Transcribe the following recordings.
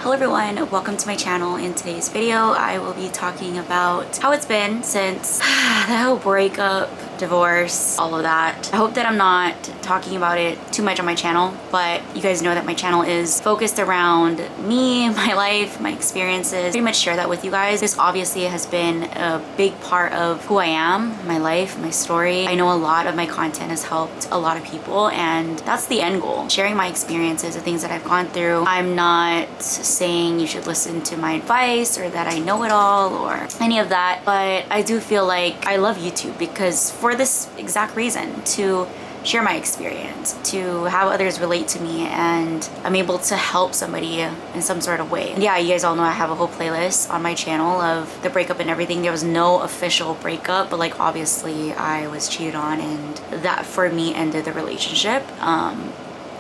Hello everyone, welcome to my channel. In today's video, I will be talking about how it's been since the whole breakup, divorce, all of that. I hope that I'm not talking about it too much on my channel, but you guys know that my channel is focused around me, my life, my experiences. Pretty much share that with you guys. This obviously has been a big part of who I am, my life, my story. I know a lot of my content has helped a lot of people, and that's the end goal. Sharing my experiences, the things that I've gone through. I'm not saying you should listen to my advice or that I know it all or any of that, but I do feel like I love YouTube because for this exact reason, to share my experience, to have others relate to me, and I'm able to help somebody in some sort of way. And yeah, you guys all know I have a whole playlist on my channel of the breakup and everything. There was no official breakup, but like obviously I was cheated on, and that for me ended the relationship.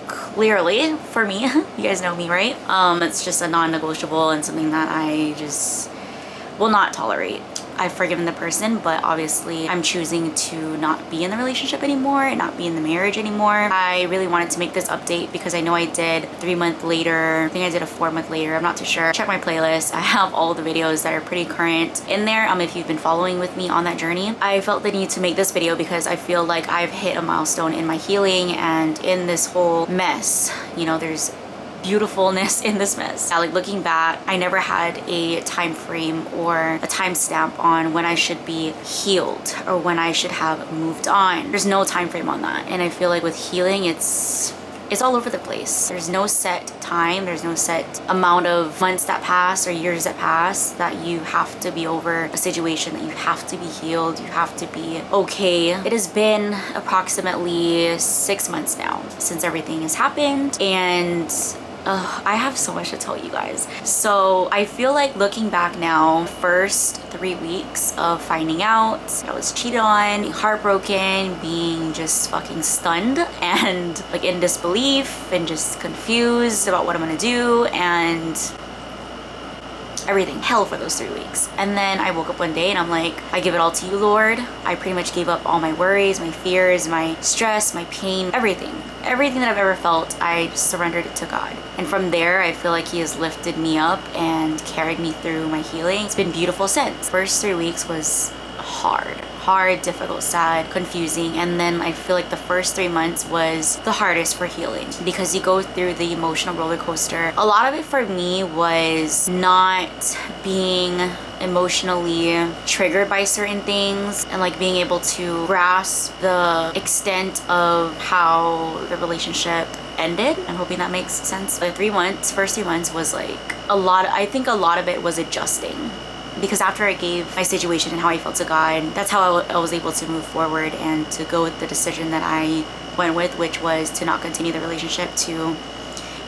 Clearly for me, you guys know me, right? It's just a non-negotiable and something that I just will not tolerate. I've forgiven the person, but obviously I'm choosing to not be in the relationship anymore and not be in the marriage anymore. I really wanted to make this update because I know I did 3 months later. I think I did a 4 month later. I'm not too sure. Check my playlist. I have all the videos that are pretty current in there. If you've been following with me on that journey. I felt the need to make this video because I feel like I've hit a milestone in my healing and in this whole mess. You know, there's beautifulness in this mess. Like looking back, I never had a time frame or a time stamp on when I should be healed or when I should have moved on. There's no time frame on that. And I feel like with healing, it's all over the place. There's no set time. There's no set amount of months that pass or years that pass that you have to be over a situation, that you have to be healed, you have to be okay. It has been approximately 6 months now since everything has happened, and I have so much to tell you guys. So I feel like looking back now, first 3 weeks of finding out I was cheated on, being heartbroken, being just fucking stunned and like in disbelief and just confused about what I'm gonna do and everything. Hell for those 3 weeks. And then I woke up one day and I'm like, I give it all to you, Lord. I pretty much gave up all my worries, my fears, my stress, my pain, everything. Everything that I've ever felt, I just surrendered it to God. And from there, I feel like He has lifted me up and carried me through my healing. It's been beautiful since. First 3 weeks was hard, difficult, sad, confusing, and then I feel like the first 3 months was the hardest for healing because you go through the emotional roller coaster. A lot of it for me was not being emotionally triggered by certain things and like being able to grasp the extent of how the relationship ended. I'm hoping that makes sense. The first 3 months was like I think a lot of it was adjusting. Because after I gave my situation and how I felt to God, that's how I was able to move forward and to go with the decision that I went with, which was to not continue the relationship, to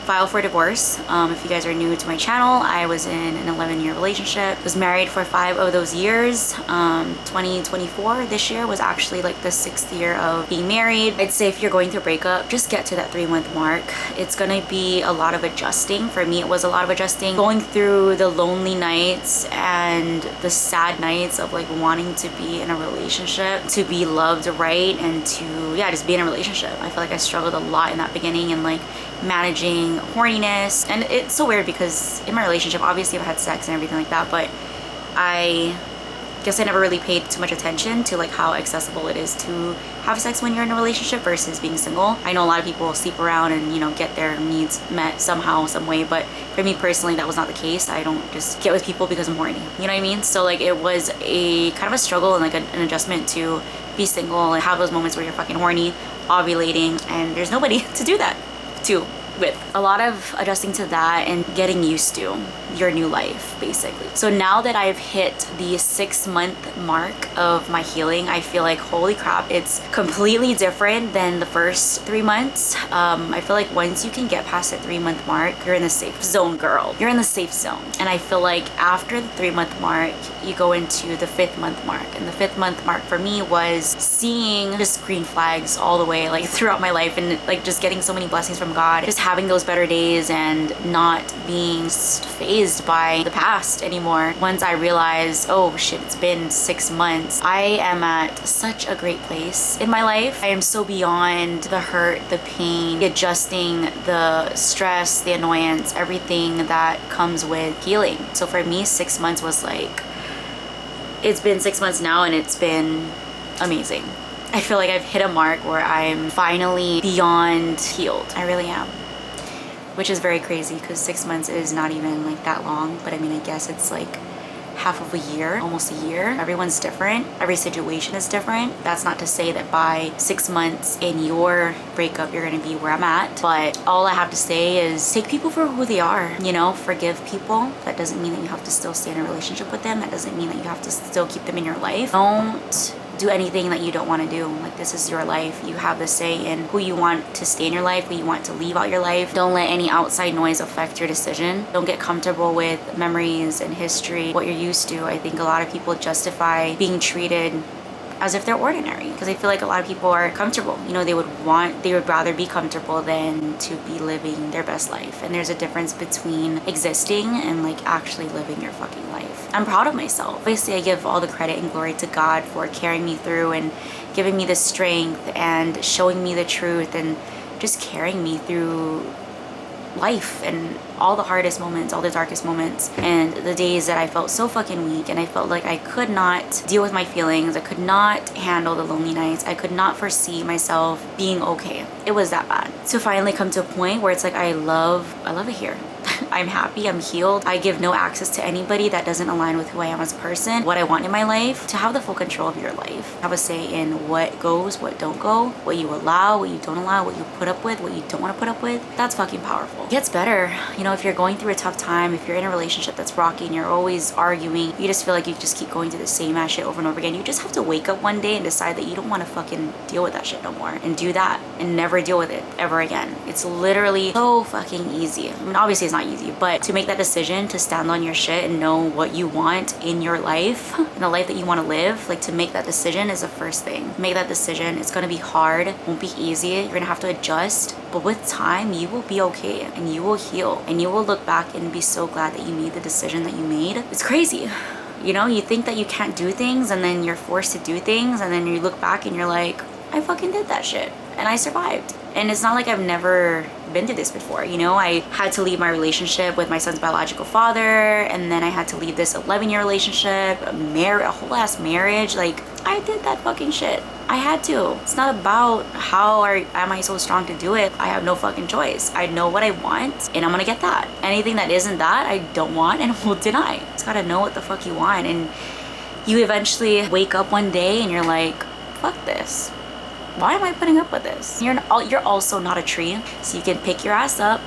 file for divorce. If you guys are new to my channel, I was in an 11-year relationship. Was married for 5 of those years. 2024, this year, was actually like the 6th year of being married. I'd say if you're going through a breakup, just get to that 3 month mark. It's gonna be a lot of adjusting. For me, it was a lot of adjusting. Going through the lonely nights and the sad nights of like wanting to be in a relationship, to be loved right, and to, yeah, just be in a relationship. I feel like I struggled a lot in that beginning and like managing horniness. And it's so weird because in my relationship, obviously I've had sex and everything like that, but I guess I never really paid too much attention to like how accessible it is to have sex when you're in a relationship versus being single. I know a lot of people sleep around and, you know, get their needs met somehow, some way, but for me personally, that was not the case. I don't just get with people because I'm horny, you know what I mean? So like it was a kind of a struggle and like an adjustment to be single and have those moments where you're fucking horny, ovulating, and there's nobody to do that to with. A lot of adjusting to that and getting used to your new life, basically. So now that I've hit the 6 month mark of my healing, I feel like, holy crap, it's completely different than the first 3 months. I feel like once you can get past the 3 month mark, you're in the safe zone, girl. You're in the safe zone. And I feel like after the 3 month mark, you go into the 5th month mark. And the 5th month mark for me was seeing just green flags all the way, like throughout my life, and like just getting so many blessings from God. Just having those better days and not being fazed by the past anymore. Once I realized, oh shit, it's been 6 months, I am at such a great place in my life. I am so beyond the hurt, the pain, the adjusting, the stress, the annoyance, everything that comes with healing. So for me, 6 months was like, it's been 6 months now and it's been amazing. I feel like I've hit a mark where I'm finally beyond healed. I really am. Which is very crazy because 6 months is not even like that long. But I mean, I guess it's like half of a year, almost a year. Everyone's different. Every situation is different. That's not to say that by 6 months in your breakup, you're going to be where I'm at. But all I have to say is take people for who they are, you know, forgive people. That doesn't mean that you have to still stay in a relationship with them. That doesn't mean that you have to still keep them in your life. Don't do anything that you don't want to do. Like, this is your life. You have the say in who you want to stay in your life, who you want to leave out your life. Don't let any outside noise affect your decision. Don't get comfortable with memories and history, what you're used to. I think a lot of people justify being treated as if they're ordinary because I feel like a lot of people are comfortable. You know, they would rather be comfortable than to be living their best life. And there's a difference between existing and like actually living your fucking life. I'm proud of myself. Obviously, I give all the credit and glory to God for carrying me through and giving me the strength and showing me the truth and just carrying me through life and all the hardest moments, all the darkest moments, and the days that I felt so fucking weak and I felt like I could not deal with my feelings. I could not handle the lonely nights. I could not foresee myself being okay. It was that bad. To finally come to a point where it's like I love it here. I'm happy, I'm healed. I give no access to anybody that doesn't align with who I am as a person, what I want in my life. To have the full control of your life. Have a say in what goes, what don't go, what you allow, what you don't allow, what you put up with, what you don't want to put up with. That's fucking powerful. It gets better. You know, if you're going through a tough time, if you're in a relationship that's rocky and you're always arguing, you just feel like you just keep going through the same ass shit over and over again. You just have to wake up one day and decide that you don't want to fucking deal with that shit no more. And do that. And never deal with it ever again. It's literally so fucking easy. I mean, obviously it's not easy, but to make that decision to stand on your shit and know what you want in your life, in the life that you want to live, like to make that decision is the first thing. Make that decision. It's going to be hard. It won't be easy. You're going to have to adjust. But with time, you will be okay and you will heal and you will look back and be so glad that you made the decision that you made. It's crazy. You know, you think that you can't do things and then you're forced to do things and then you look back and you're like, I fucking did that shit and I survived. And it's not like I've never been through this before, you know? I had to leave my relationship with my son's biological father, and then I had to leave this 11-year relationship, a whole ass marriage. Like, I did that fucking shit. I had to. It's not about am I so strong to do it. I have no fucking choice. I know what I want, and I'm gonna get that. Anything that isn't that, I don't want and will deny. You just gotta know what the fuck you want, and you eventually wake up one day and you're like, fuck this. Why am I putting up with this? You're also not a tree, so you can pick your ass up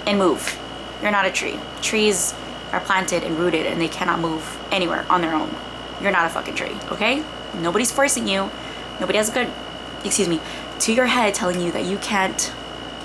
and move. You're not a tree. Trees are planted and rooted and they cannot move anywhere on their own. You're not a fucking tree, okay? Nobody's forcing you. Nobody has a good, to your head telling you that you can't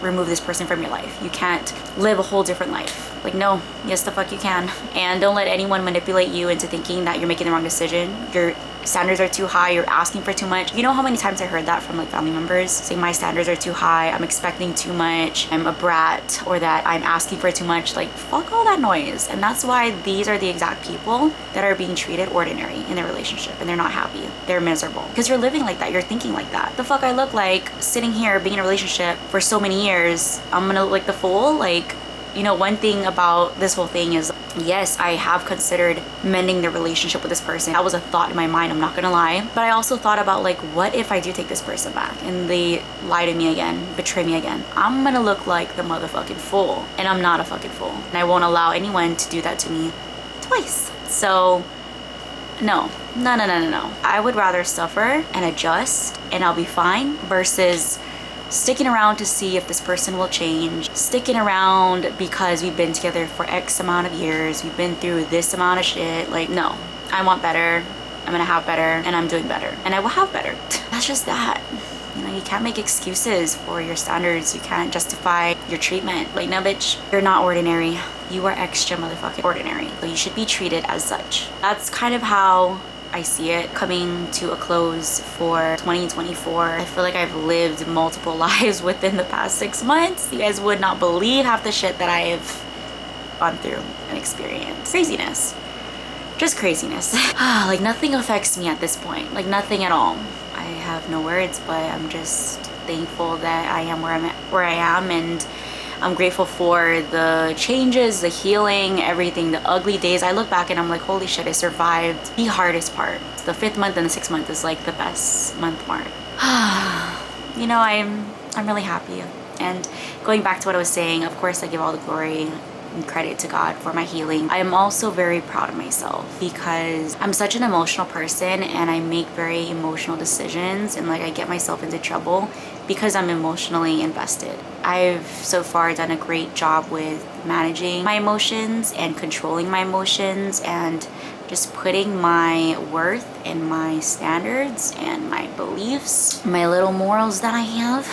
remove this person from your life. You can't live a whole different life. Like, no, yes the fuck you can. And don't let anyone manipulate you into thinking that you're making the wrong decision. Your standards are too high, you're asking for too much. You know how many times I heard that from like family members saying my standards are too high, I'm expecting too much, I'm a brat, or that I'm asking for too much. Like, fuck all that noise. And that's why these are the exact people that are being treated ordinary in their relationship and they're not happy. They're miserable because you're living like that, you're thinking like that. The fuck I look like sitting here being in a relationship for so many years, I'm gonna look like the fool? Like, you know, one thing about this whole thing is, yes, I have considered mending the relationship with this person. That was a thought in my mind, I'm not gonna lie. But I also thought about, like, what if I do take this person back and they lie to me again, betray me again? I'm gonna look like the motherfucking fool. And I'm not a fucking fool. And I won't allow anyone to do that to me twice. So, no. I would rather suffer and adjust and I'll be fine versus sticking around to see if this person will change, sticking around because we've been together for X amount of years, we've been through this amount of shit. Like, no, I want better, I'm gonna have better, and I'm doing better, and I will have better. That's just that. You know, you can't make excuses for your standards. You can't justify your treatment. Like, no, bitch, you're not ordinary. You are extra motherfucking ordinary. So you should be treated as such. That's kind of how I see it coming to a close for 2024. I feel like I've lived multiple lives within the past 6 months. You guys would not believe half the shit that I have gone through and experienced. Craziness. Just craziness. Like nothing affects me at this point. Like nothing at all. I have no words, but I'm just thankful that I am where I am, and I'm grateful for the changes, the healing, everything, the ugly days. I look back and I'm like, holy shit, I survived the hardest part. The 5th month and the 6th month is like the best month mark. You know, I'm really happy. And going back to what I was saying, of course I give all the glory and credit to God for my healing. I am also very proud of myself because I'm such an emotional person and I make very emotional decisions, and like I get myself into trouble because I'm emotionally invested. I've so far done a great job with managing my emotions and controlling my emotions and just putting my worth and my standards and my beliefs, my little morals that I have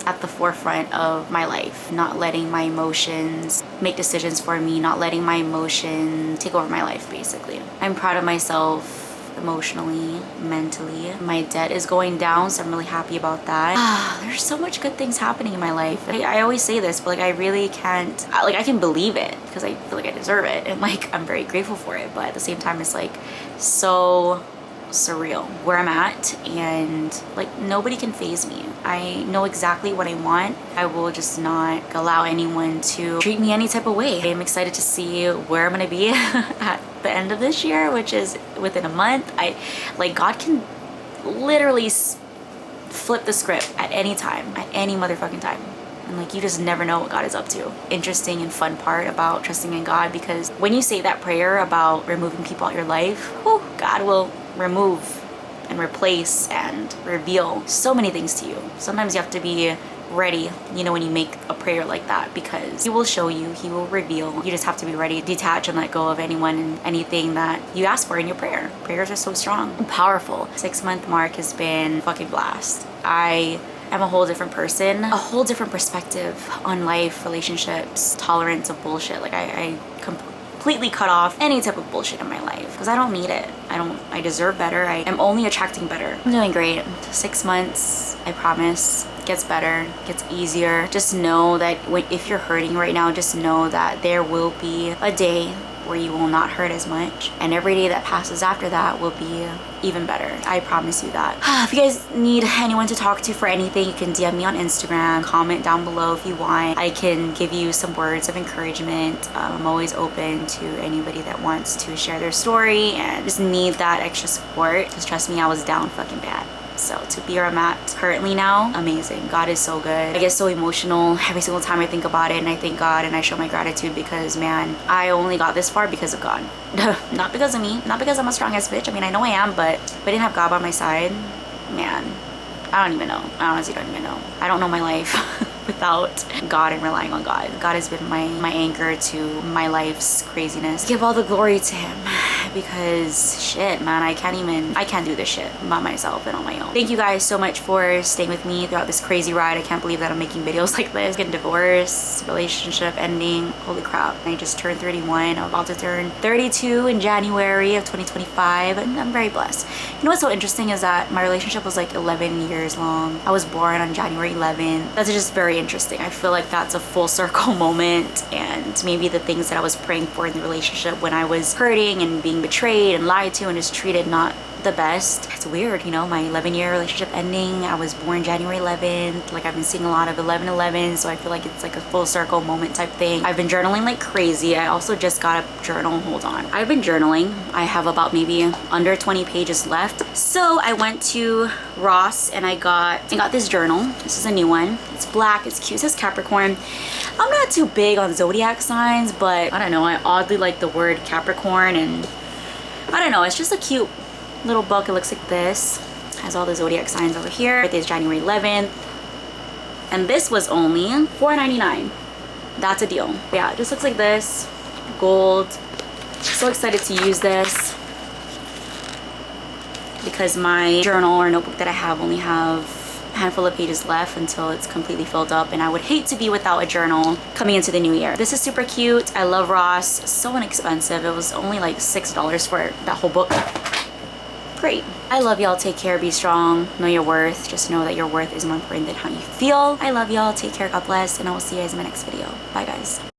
at the forefront of my life, not letting my emotions make decisions for me, not letting my emotions take over my life, basically. I'm proud of myself emotionally, mentally. My debt is going down, so I'm really happy about that. There's so much good things happening in my life. I always say this, but like I really can't, like I can believe it because I feel like I deserve it, and like I'm very grateful for it, but at the same time it's like so surreal where I'm at, and like nobody can faze me. I know exactly what I want. I will just not allow anyone to treat me any type of way. I'm excited to see where I'm gonna be at the end of this year, which is within a month. God can literally flip the script at any time, at any motherfucking time. And like you just never know what God is up to. Interesting and fun part about trusting in God, because when you say that prayer about removing people out your life, whew, God will remove and replace and reveal so many things to you. Sometimes you have to be ready, you know, when you make a prayer like that, because he will show you, he will reveal. You just have to be ready to detach and let go of anyone and anything that you ask for in your prayer. Prayers are so strong and powerful. 6-month mark has been fucking blast. I am a whole different person, a whole different perspective on life, relationships, tolerance of bullshit. Like I completely cut off any type of bullshit in my life because I don't need it. I deserve better. I am only attracting better. I'm doing great. 6 months, I promise, gets better, gets easier. Just know that if you're hurting right now, just know that there will be a day where you will not hurt as much, and every day that passes after that will be even better. I promise you that. If you guys need anyone to talk to for anything, you can DM me on Instagram, comment down below if you want. I can give you some words of encouragement. I'm always open to anybody that wants to share their story and just need that extra support. Just trust me, I was down fucking bad. So to be where I'm at currently now, amazing. God is so good. I get so emotional every single time I think about it, and I thank God and I show my gratitude because, man, I only got this far because of God. Not because of me, not because I'm a strong ass bitch. I mean, I know I am, but if I didn't have God by my side, man, I don't even know. I honestly don't even know. I don't know my life without God and relying on God. God has been my anchor to my life's craziness. Give all the glory to him because shit, man, I can't do this shit by myself and on my own. Thank you guys so much for staying with me throughout this crazy ride. I can't believe that I'm making videos like this. Getting divorced, relationship ending, holy crap. I just turned 31. I'm about to turn 32 in January of 2025, and I'm very blessed. You know what's so interesting is that my relationship was like 11 years long. I was born on January 11th. That's just very interesting. I feel like that's a full circle moment, and maybe the things that I was praying for in the relationship when I was hurting and being betrayed and lied to and just treated not the best. It's weird, you know, my 11-year relationship ending. I was born January 11th. Like I've been seeing a lot of 11/11, so I feel like it's like a full circle moment type thing. I've been journaling like crazy. I also just got a journal. Hold on. I've been journaling. I have about maybe under 20 pages left. So I went to Ross and I got this journal. This is a new one. It's black. It's cute. It says Capricorn. I'm not too big on zodiac signs, but I don't know. I oddly like the word Capricorn, and I don't know. It's just a cute little book. It looks like this. Has all the zodiac signs over here. Birthday is January 11th, and this was only $4.99. That's a deal. Yeah, it just looks like this. Gold. So excited to use this because my journal or notebook that I have only handful of pages left until it's completely filled up, and I would hate to be without a journal coming into the new year. This is super cute. I love Ross. So inexpensive. It was only like $6 for that whole book. Great. I love y'all. Take care. Be strong. Know your worth. Just know that your worth is more important than how you feel. I love y'all. Take care. God bless. And I will see you guys in my next video. Bye, guys.